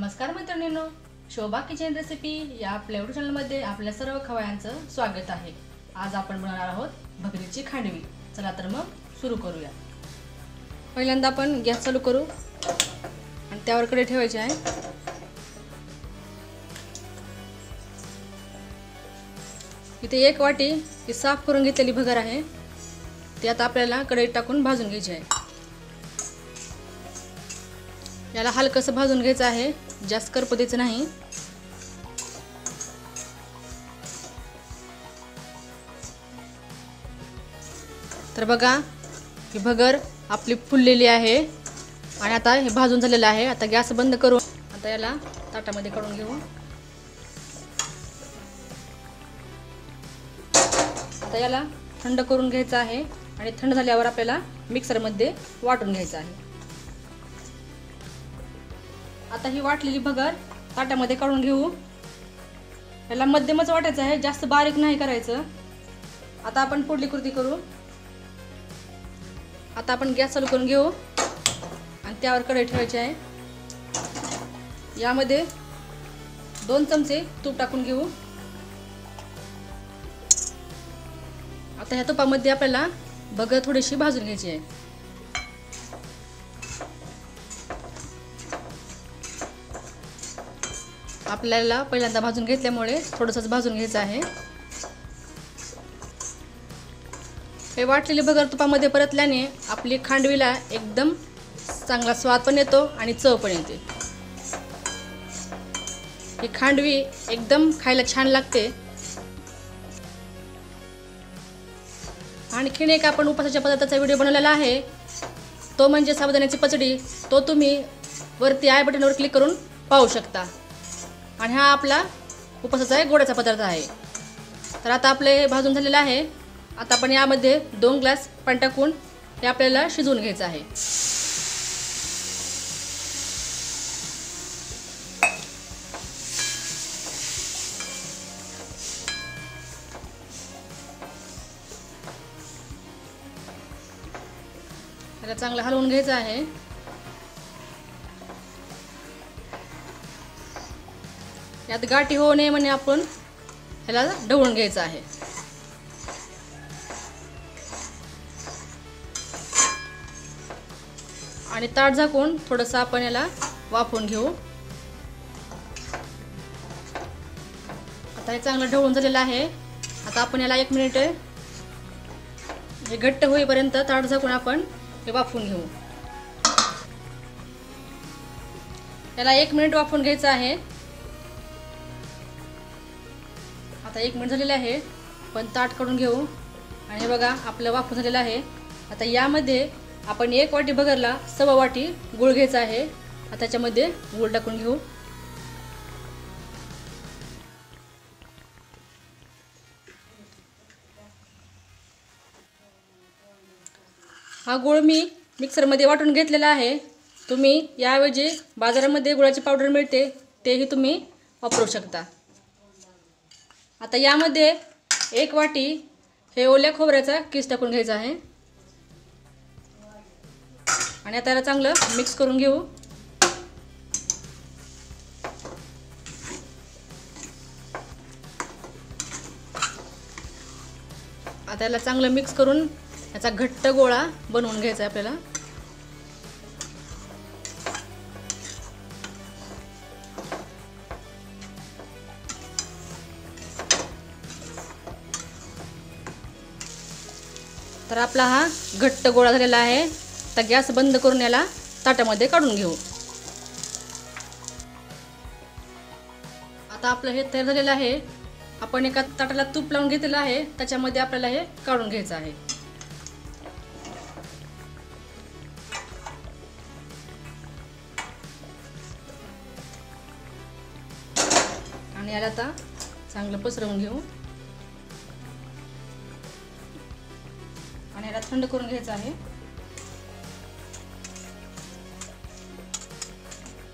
नमस्कार मैत्रिणींनो, शोभा kitchen recipe या आपल्या यूट्यूब चॅनलमध्ये आपल्या सर्व खवयांचं स्वागत आहे। आज आपण बनवणार आहोत भगरीची खांडवी। चला तर मग सुरू करूया। पहिल्यांदा आपण गॅस चालू करू आणि त्यावर कढई ठेवायची आहे। इथे एक वाटी ही साफ करून घेतलेली भगर आहे, ती आता आपल्याला कढईत टाकून भाजून घ्यायची आहे। याला हलकसं भाजून घ्यायचं आहे, जास्त करपू द्यायचं नाही। तर बघा ही भगर आपली फुललेली आहे आणि आता हे भाजून झालेलं आहे। आता गॅस बंद करू, आता याला ताटामध्ये काढून घेऊ। आता याला थंड करून घ्यायचं आहे आणि थंड झाल्यावर आपल्याला मिक्सरमध्ये वाटून घ्यायचं आहे। आता ही वाटलेली भगर ताटामध्ये काढून घेऊ। याला मध्यमच वाटायचं आहे, जास्त बारीक नाही करायचं। आता आपण पुढली कृती करू। आता आपण गॅस चालू करून घेऊ आणि त्यावर कढई ठेवायची आहे। यामध्ये 2 चमचे तूप टाकून घेऊ। आता ह्या तुपामध्ये आपल्याला भगर थोडीशी भाजून घ्यायची आहे। आपल्याला पहिल्यांदा भाजून घेतल्यामुळे थोडंसं भाजून घ्यायचं आहे। हे वाटलेली भगर तुपामध्ये परतल्याने आपली खांडवीला एकदम चांगला स्वाद पण येतो आणि चव पण येते। ही खांडवी एकदम खायला छान लागते। आणखीन एक आपण उपासाच्या पदार्थाचा व्हिडिओ बनवलेला आहे, तो म्हणजे साबुदाण्याची पचडी। तो तुम्ही वरती आय बटनवर क्लिक करून पाहू शकता। आणि हा आपला उपासाचा गोडाचा पदार्थ आहे। तर आता आपले हे भाजून झालेलं आहे। आता आपण यामध्ये 2 ग्लास पाणी टाकून हे आपल्याला शिजवून घ्यायचं आहे। त्याला चांगलं हलवून घ्यायचं आहे। यात गाठी होऊ नये म्हणून आपण ह्याला ढवळून घ्यायचं आहे। आणि ताट झाकून थोडंसं आपण याला वाफवून घेऊ। आता हे चांगलं ढवळून झालेलं आहे। आता आपण याला 1 मिनिट हे घट्ट होईपर्यंत ताट झाकून आपण हे वाफवून घेऊ। याला 1 मिनिट वाफवून घ्यायचं आहे। आता 1 मिनिट झालेलं आहे, पण ताट काढून घेऊ आणि हे बघा आपलं वाफवून झालेलं आहे। आता यामध्ये आपण 1 वाटी भगरला 1.25 वाटी गूळ घ्यायचा आहे। आता त्याच्यामध्ये गूळ टाकून घेऊ। हा गूळ मी मिक्सरमध्ये वाटून घेतलेला आहे। तुम्ही याऐवजी बाजारामध्ये गुळाची पावडर मिळते, तेही तुम्ही वापरू शकता। आता यामध्ये 1 वाटी हे ओल्या खोबऱ्याचा किस टाकून घ्यायचा आहे आणि आता याला चांगलं मिक्स करून घेऊ। आता याला चांगलं मिक्स करून याचा घट्ट गोळा बनवून घ्यायचा आहे आपल्याला। तर आपला हा घट्ट गोळा झालेला आहे। आता गॅस बंद करून याला ताटामध्ये काढून घेऊ। आता आपलं हे तयार झालेलं आहे। आपण एका ताटाला तूप लावून घेतलेलं आहे, त्याच्यामध्ये आपल्याला हे काढून घ्यायचं आहे। आणि याला आता चांगलं पसरवून घेऊ आणि याला थंड करून घ्यायचं आहे।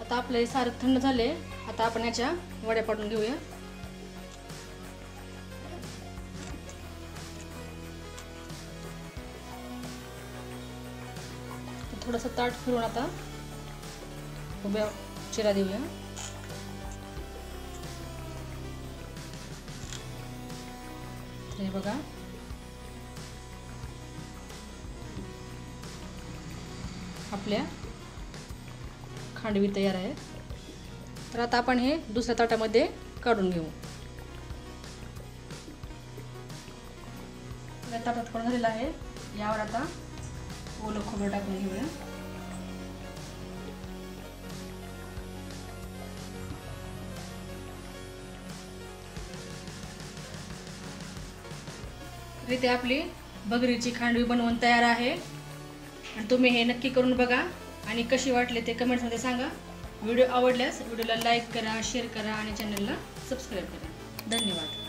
आता आपलं हे सारं थंड झाले। आता आपण याच्या वड्या पाडून घेऊया। थोडंसं ताट फिरून आता उभ्या चिरा देऊया। हे बघा आपल्या खांडवी तयार आहे. तर आता आपण हे दुसऱ्या ताटामध्ये काढून घेऊ. ताटात काढून झालेला आहे. यावर आता ओलं खोबरं टाकून घेऊया. इथे आपली भगरीची खांडवी बनवून तयार आहे. आणि तुम्ही हे नक्की करून बघा आणि कशी वाटले ते कमेंट्समध्ये सांगा. व्हिडिओ आवडल्यास व्हिडिओला लाईक करा, शेअर करा आणि चॅनलला सबस्क्राईब करा. धन्यवाद.